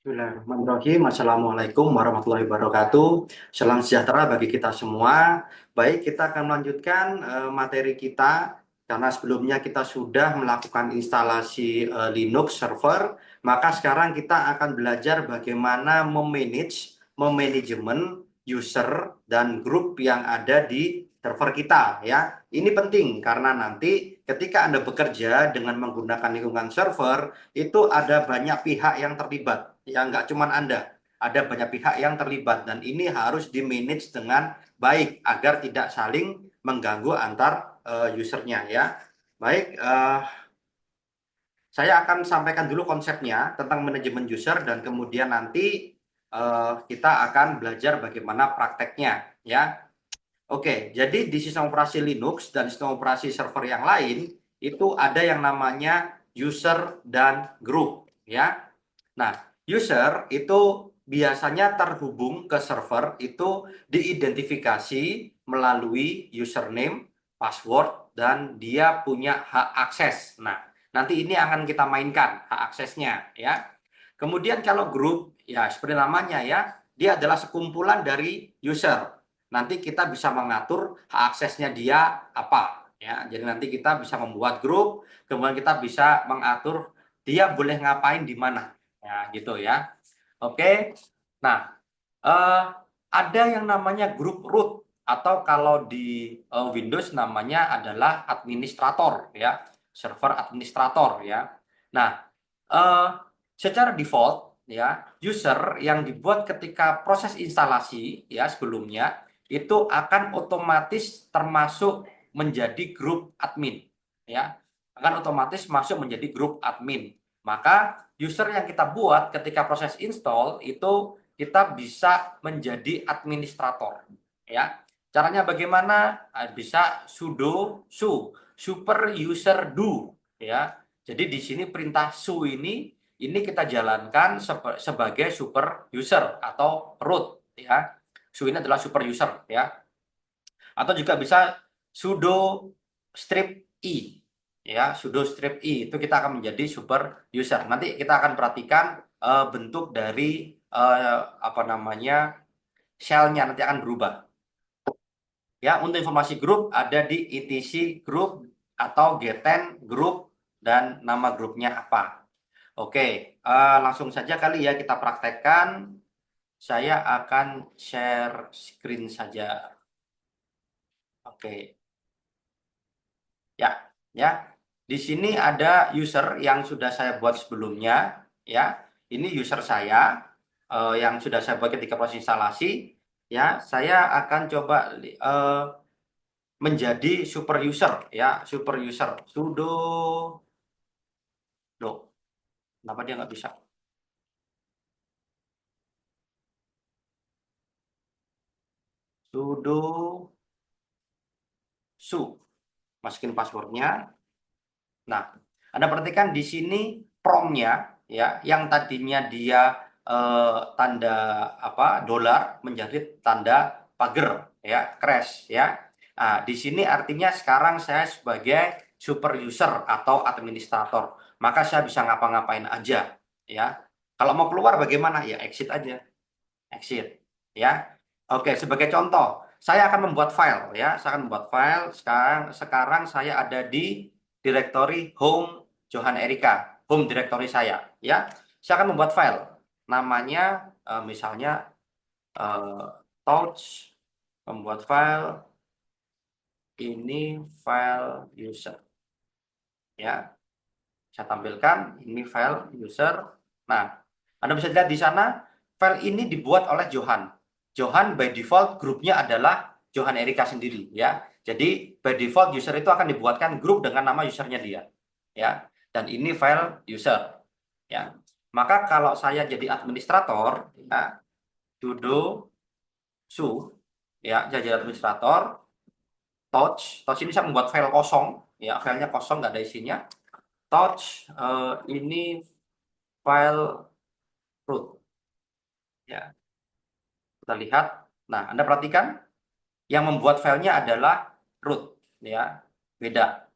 Bismillahirrahmanirrahim. Assalamualaikum warahmatullahi wabarakatuh. Salam sejahtera bagi kita semua. Baik, kita akan melanjutkan materi kita karena sebelumnya kita sudah melakukan instalasi Linux server, maka sekarang kita akan belajar bagaimana memanajemen user dan grup yang ada di server kita ya. Ini penting karena nanti ketika Anda bekerja dengan menggunakan lingkungan server itu ada banyak pihak yang terlibat ya, nggak cuma Anda, ada banyak pihak yang terlibat dan ini harus di manage dengan baik agar tidak saling mengganggu antar usernya ya. Baik, saya akan sampaikan dulu konsepnya tentang manajemen user dan kemudian nanti kita akan belajar bagaimana prakteknya ya. Oke, jadi di sistem operasi Linux dan sistem operasi server yang lain itu ada yang namanya user dan group ya. Nah, user itu biasanya terhubung ke server itu diidentifikasi melalui username, password, dan dia punya hak akses. Nah, nanti ini akan kita mainkan hak aksesnya ya. Kemudian kalau grup, ya seperti namanya ya, dia adalah sekumpulan dari user. Nanti kita bisa mengatur hak aksesnya dia apa ya. Jadi nanti kita bisa membuat grup, kemudian kita bisa mengatur dia boleh ngapain di mana. Ya, gitu ya. Oke. Nah, eh, ada yang namanya grup root atau kalau di Windows namanya adalah administrator ya, server administrator ya. Nah, eh, secara default ya, user yang dibuat ketika proses instalasi ya sebelumnya itu akan otomatis termasuk menjadi grup admin ya. Akan otomatis masuk menjadi grup admin. Maka user yang kita buat ketika proses install itu kita bisa menjadi administrator ya. Caranya bagaimana? Bisa sudo super user do ya. Jadi di sini perintah su ini kita jalankan sebagai super user atau root ya. Su ini adalah super user ya. Atau juga bisa sudo strip i ya, sudo strip i itu kita akan menjadi super user. Nanti kita akan perhatikan bentuk dari apa namanya shell-nya nanti akan berubah. Ya, untuk informasi grup ada di etc group atau geten group dan nama grupnya apa. Oke, langsung saja kali ya kita praktekkan. Saya akan share screen saja. Oke, ya, ya. Di sini ada user yang sudah saya buat sebelumnya, ya. Ini user saya yang sudah saya buat ketika proses instalasi. Ya, saya akan coba menjadi super user, ya, super user. Sudo, do. Kenapa dia nggak bisa? Sudo su. Masukin passwordnya. Nah, Anda perhatikan di sini promnya ya, yang tadinya dia tanda apa dolar menjadi tanda pagar ya, crash ya. Nah, di sini artinya sekarang saya sebagai super user atau administrator, maka saya bisa ngapa-ngapain aja ya. Kalau mau keluar bagaimana? Ya exit aja, exit ya. Oke, sebagai contoh, saya akan membuat file ya. Saya akan membuat file. Sekarang saya ada di directory home Johan Erika, home directory saya ya. Saya akan membuat file. Namanya misalnya eh, touch, membuat file ini file user ya. Saya tampilkan ini file user. Nah, Anda bisa lihat di sana file ini dibuat oleh Johan. Johan by default grupnya adalah Johan Erika sendiri ya. Jadi by default user itu akan dibuatkan grup dengan nama usernya dia ya. Dan ini file user ya. Maka kalau saya jadi administrator ya, sudo su ya, saya jadi administrator touch ini saya membuat file kosong ya, filenya kosong nggak ada isinya. Touch ini file root ya, kita lihat. Nah, Anda perhatikan yang membuat filenya adalah root ya, beda.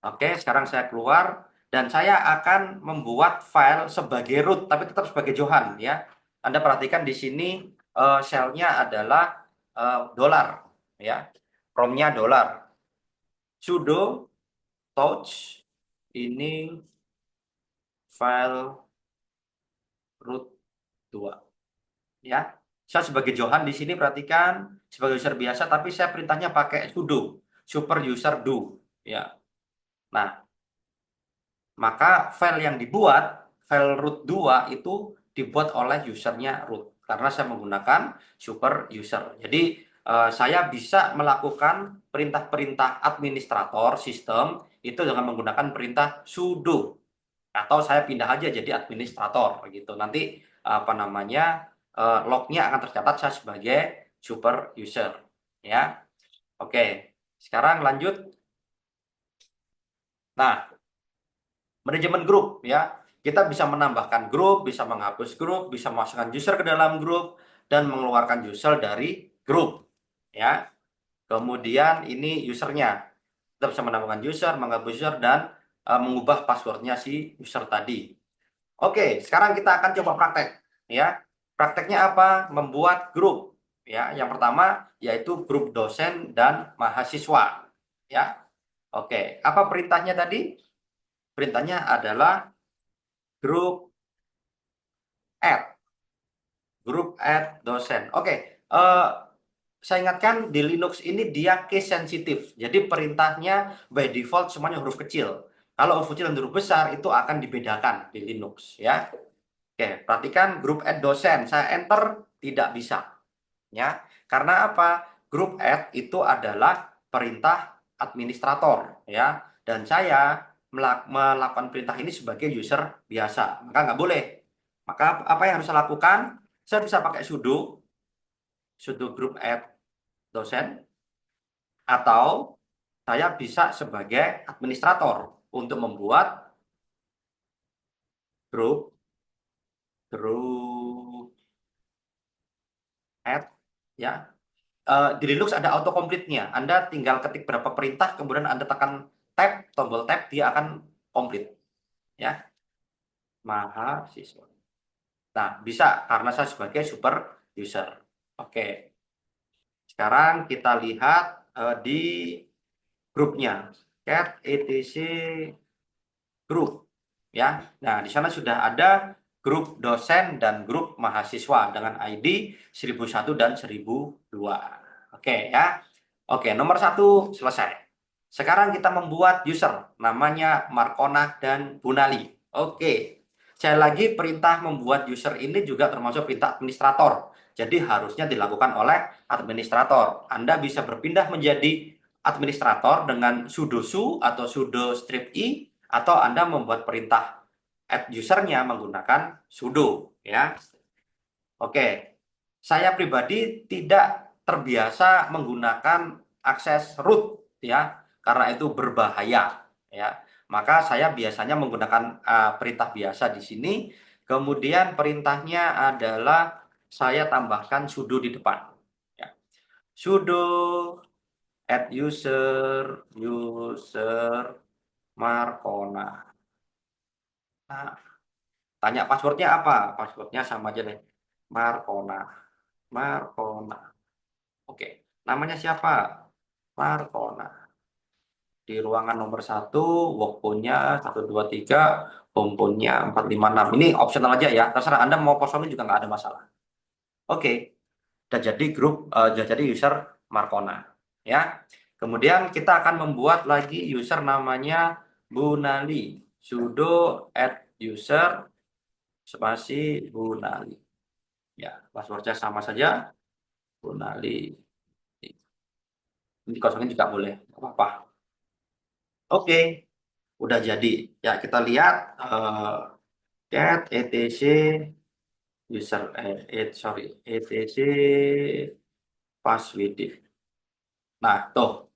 Oke, sekarang saya keluar. dan saya akan membuat file sebagai root, tapi tetap sebagai Johan ya. Anda perhatikan di sini shell-nya adalah dolar ya, prompt-nya dolar. Sudo touch ini file root 2 ya. Saya sebagai Johan di sini perhatikan sebagai user biasa, tapi saya perintahnya pakai sudo super user do ya. Nah, maka file yang dibuat, file root 2 itu dibuat oleh usernya root. Karena saya menggunakan super user. Jadi saya bisa melakukan perintah-perintah administrator sistem itu dengan menggunakan perintah sudo. Atau saya pindah aja jadi administrator begitu. Nanti apa namanya lognya akan tercatat saya sebagai super user. Ya, oke. Sekarang lanjut. Nah, manajemen grup ya. Kita bisa menambahkan grup, bisa menghapus grup, bisa memasukkan user ke dalam grup dan mengeluarkan user dari grup ya. Kemudian ini usernya. Kita bisa menambahkan user, menghapus user dan mengubah passwordnya si user tadi. Oke, sekarang kita akan coba praktek ya. Prakteknya apa? Membuat grup ya. Yang pertama yaitu grup dosen dan mahasiswa ya. Oke, apa perintahnya tadi? Perintahnya adalah grup add, grup add dosen. Oke, saya ingatkan di Linux ini dia case sensitif. Jadi perintahnya by default semuanya huruf kecil. Kalau huruf kecil dan huruf besar itu akan dibedakan di Linux ya. Oke, perhatikan grup add dosen. Saya enter tidak bisa ya. Karena apa? Grup add itu adalah perintah administrator ya. Dan saya melakukan perintah ini sebagai user biasa. Maka nggak boleh. Maka apa yang harus saya lakukan? Saya bisa pakai sudo group add dosen, atau saya bisa sebagai administrator untuk membuat grup add ya. Di Linux ada autocomplete-nya. Anda tinggal ketik berapa perintah, kemudian Anda tekan tab, tombol tab, dia akan komplit ya. Mahasiswa. Nah, bisa karena saya sebagai super user. Oke. Sekarang kita lihat di grupnya cat etc grup ya. Nah, di sana sudah ada grup dosen dan grup mahasiswa dengan ID 1001 dan 1002. Oke ya. Oke, nomor 1 selesai. Sekarang kita membuat user namanya Markona dan Bunali. Oke. Sekali lagi perintah membuat user ini juga termasuk perintah administrator. Jadi harusnya dilakukan oleh administrator. Anda bisa berpindah menjadi administrator dengan sudo su atau sudo strip i, atau Anda membuat perintah add usernya menggunakan sudo ya. Oke. Saya pribadi tidak terbiasa menggunakan akses root ya, karena itu berbahaya ya. Maka saya biasanya menggunakan perintah biasa di sini. Kemudian perintahnya adalah saya tambahkan sudo di depan ya. Sudo add user Markona. Nah, tanya passwordnya apa? Passwordnya sama aja nih. Markona. Markona. Oke. Namanya siapa? Markona. Di ruangan nomor 1, work phone-nya 123, home phone-nya 456. Ini optional aja ya. Terserah Anda mau kosongin juga nggak ada masalah. Oke. Udah jadi grup, udah jadi user Markona. Ya. Kemudian kita akan membuat lagi user namanya Bunali. Sudo add user spasi Bunali. Ya, passwordnya sama saja. Bunali. Ini kosongin juga boleh, nggak apa-apa. Oke, udah jadi. Ya, kita lihat cat etc user sorry etc password. Nah, tuh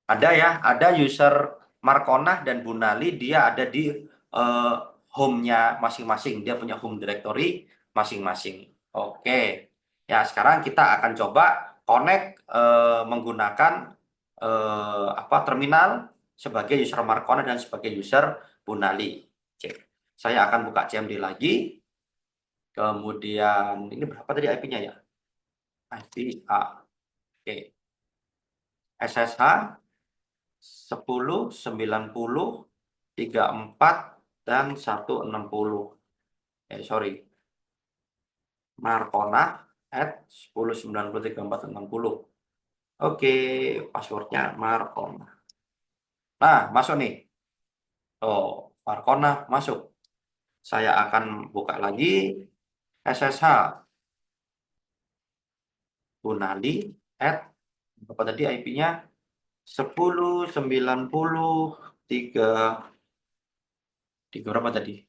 ada ya, ada user Markonah dan Bunali, dia ada di eh, home-nya masing-masing. Dia punya home directory masing-masing. Oke. Ya, sekarang kita akan coba connect menggunakan apa terminal sebagai user Markona dan sebagai user Bunali. Cek. Saya akan buka CMD lagi. Kemudian ini berapa tadi IP-nya ya? IP A. Oke. SSH 10.90.34 dan 160. Sorry. Markona at 10.90.34.60. Oke, passwordnya Markona. Nah, masuk nih. Oh, Markona masuk. Saya akan buka lagi SSH Bunali at apa tadi IP-nya 10.90.3 berapa tadi?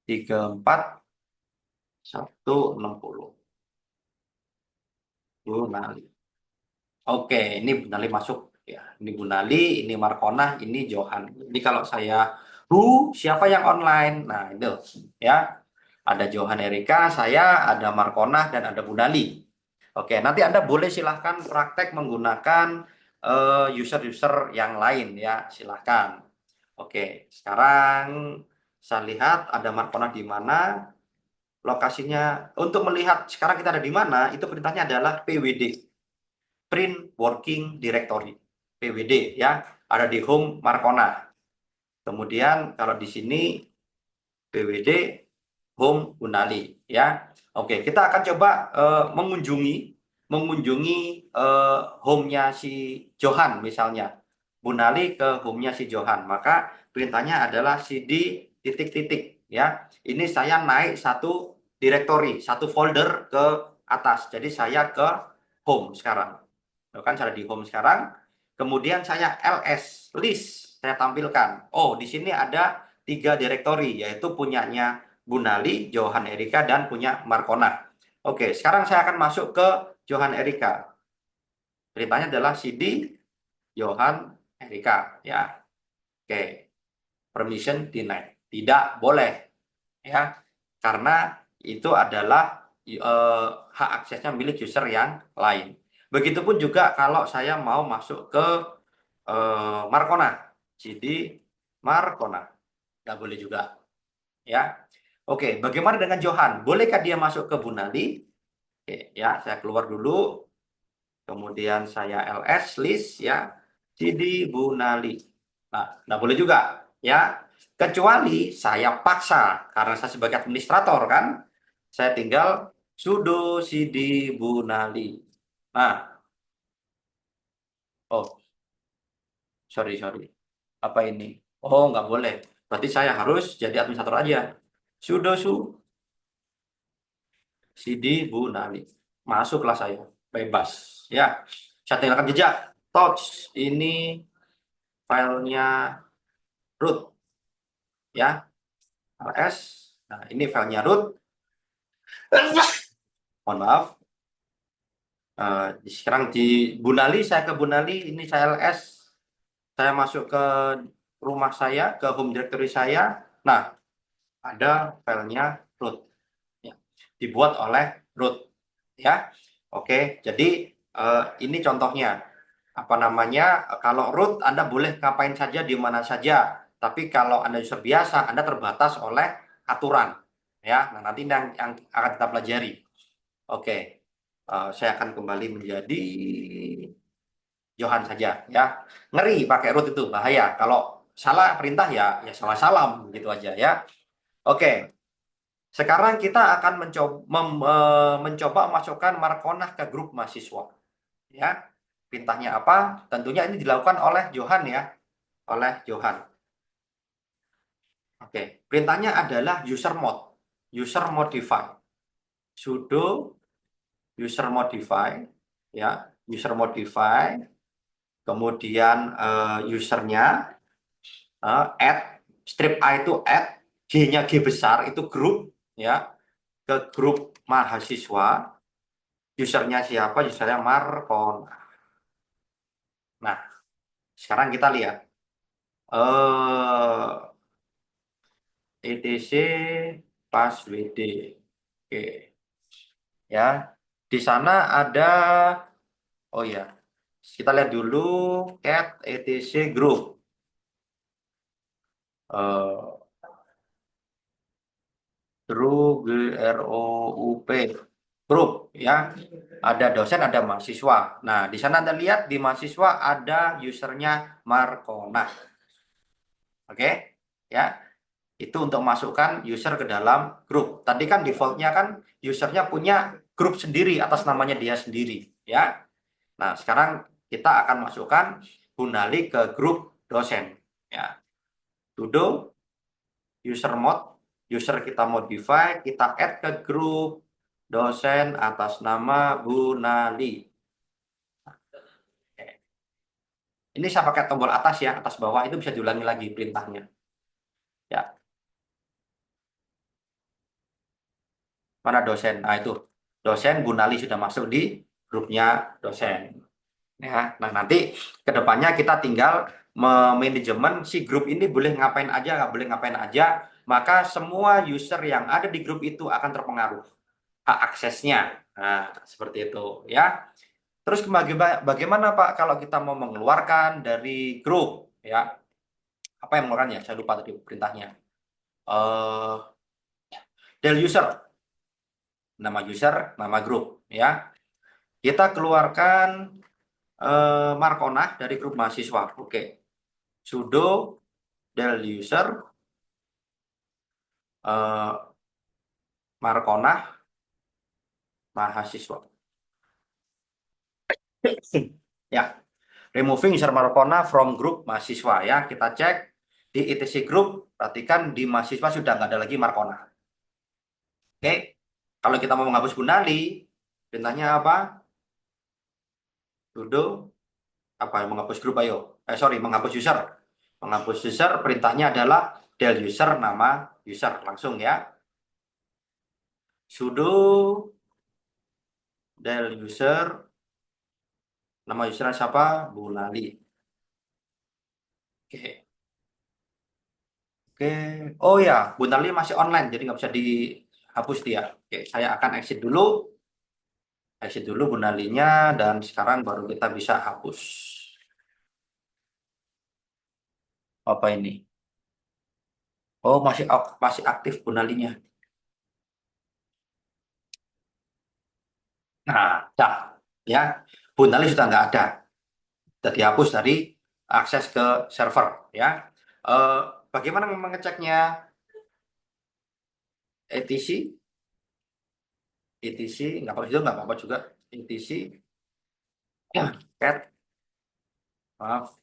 34.160 Bunali. Oke, ini Bunali masuk ya. Ini Bunali, ini Markona, ini Johan. Jadi kalau saya siapa yang online? Nah, itu ya. Ada Johan Erika, saya, ada Markona dan ada Bunali. Oke, nanti Anda boleh silahkan praktek menggunakan user-user yang lain ya, silahkan. Oke, sekarang saya lihat ada Markona di mana. Lokasinya untuk melihat sekarang kita ada di mana, itu perintahnya adalah PWD. Print Working Directory, PWD ya, ada di home Markona. Kemudian kalau di sini PWD home Bunali ya. Oke, kita akan coba mengunjungi home-nya si Johan misalnya. Bunali ke home-nya si Johan. Maka perintahnya adalah cd titik-titik ya. Ini saya naik satu directory, satu folder ke atas. Jadi saya ke home sekarang. Kan saya di home sekarang. Kemudian saya ls list saya tampilkan. Oh, di sini ada 3 directory yaitu punyanya Bunali, Johan Erika dan punya Markona. Oke, sekarang saya akan masuk ke Johan Erika. Ceritanya adalah cd Johan Erika ya. Oke. Permission denied. Tidak boleh ya. Karena itu adalah hak aksesnya milik user yang lain. Begitupun juga kalau saya mau masuk ke Markona, cd Markona, nggak boleh juga, ya. Oke, bagaimana dengan Johan? Bolehkah dia masuk ke Bunali? Oke, ya, saya keluar dulu, kemudian saya ls list, ya, cd Bunali. Nah, nggak boleh juga, ya. Kecuali saya paksa, karena saya sebagai administrator kan, saya tinggal sudo cd Bunali. Nah, oh, sorry. Apa ini? Oh, nggak boleh. Berarti saya harus jadi administrator aja. Sudo cd Bunali. Masuklah saya. Bebas. Ya. Saya tinggalkan jejak. Touch. Ini filenya root. Ya. ls. Nah, ini filenya root. Mohon maaf. Sekarang di Bunali, saya ke Bunali. Ini saya ls. Saya masuk ke rumah saya, ke home directory saya. Nah, ada filenya root. Ya. Dibuat oleh root. Ya. Oke, jadi ini contohnya. Apa namanya? Kalau root Anda boleh ngapain saja di mana saja. Tapi kalau Anda user biasa, Anda terbatas oleh aturan. Ya, nah nanti yang akan kita pelajari. Oke, saya akan kembali menjadi Johan saja. Ya, ngeri pakai root itu bahaya. Kalau salah perintah ya salah salam gitu aja ya. Oke, sekarang kita akan mencoba masukkan Markona ke grup mahasiswa. Ya, perintahnya apa? Tentunya ini dilakukan oleh Johan ya, oleh Johan. Oke, perintahnya adalah user modify, sudo user modify, ya, user modify, kemudian usernya add, strip A itu add, G-nya G besar itu grup, ya, ke grup mahasiswa, usernya siapa? Usernya Markon. Nah, sekarang kita lihat etc pas WD. Oke, ya. Di sana ada, oh ya, kita lihat dulu cat etc group. Grup, GROUP, grup ya. Ada dosen, ada mahasiswa. Nah, di sana Anda lihat di mahasiswa ada usernya Markona. Oke, ya. Itu untuk masukkan user ke dalam grup. Tadi kan defaultnya kan usernya punya grup sendiri atas namanya dia sendiri, ya. Nah, sekarang kita akan masukkan Bunali ke grup dosen, ya. Sudo user mode, user kita modify, kita add ke grup dosen atas nama Bunali. Oke. Ini saya pakai tombol atas ya, atas bawah itu bisa diulangi lagi perintahnya. Ya, mana dosen? Nah, itu dosen Bunali sudah masuk di grupnya dosen. Ya, nah nanti ke depannya kita tinggal memanajemen si grup ini boleh ngapain aja, nggak boleh ngapain aja. Maka semua user yang ada di grup itu akan terpengaruh hak aksesnya. Nah, seperti itu ya. Terus bagaimana Pak kalau kita mau mengeluarkan dari grup ya? Apa yang mengeluarkan ya? Saya lupa tadi perintahnya. Eh, del user, nama user, nama grup ya. Kita keluarkan Markona dari grup mahasiswa. Oke. Sudo del user Markona mahasiswa. Ya, removing user Markona from group mahasiswa ya. Kita cek di etc group, perhatikan di mahasiswa sudah nggak ada lagi Markona. Oke, kalau kita mau menghapus Bunali, perintahnya apa? Sudo apa yang menghapus grup ayo? Sorry, menghapus user. Menghapus user perintahnya adalah del user nama user langsung ya. Sudo del user nama user siapa? Bunali. Oke. Oke. Oh ya, Bunali masih online, jadi nggak bisa dihapus dia. Oke, saya akan exit dulu. Exit dulu Bunalinya, dan sekarang baru kita bisa hapus. Apa ini? Oh, masih aktif Bunalinya. Nah, dah. Ya, Bunali sudah nggak ada. Sudah dihapus dari akses ke server. Ya. Eh, Bagaimana mengeceknya? etc, etc, nggak apa-apa juga. etc, cat, maaf,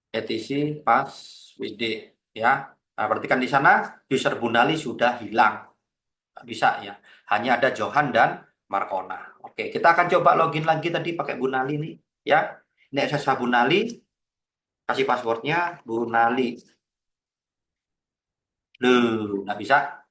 etc pas WD ya. Nah, berarti kan di sana user Bunali sudah hilang. Nggak bisa ya. Hanya ada Johan dan Markona. Oke, kita akan coba login lagi tadi pakai Bunali nih ya. Ini SSH Bunali, kasih passwordnya Bunali. Loh, nggak bisa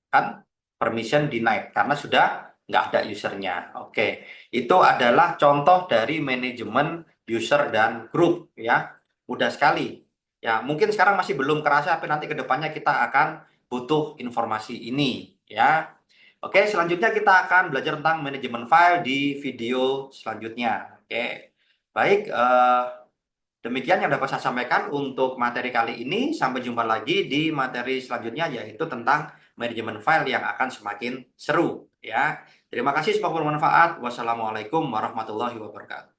kan? Permission denied karena sudah nggak ada usernya. Oke, itu adalah contoh dari manajemen user dan grup ya. Mudah sekali. Ya, mungkin sekarang masih belum kerasa, tapi nanti ke depannya kita akan butuh informasi ini ya. Oke, selanjutnya kita akan belajar tentang manajemen file di video selanjutnya. Oke, baik. Demikian yang dapat saya sampaikan untuk materi kali ini. Sampai jumpa lagi di materi selanjutnya, yaitu tentang manajemen file yang akan semakin seru ya. Terima kasih, semoga bermanfaat. Wassalamualaikum warahmatullahi wabarakatuh.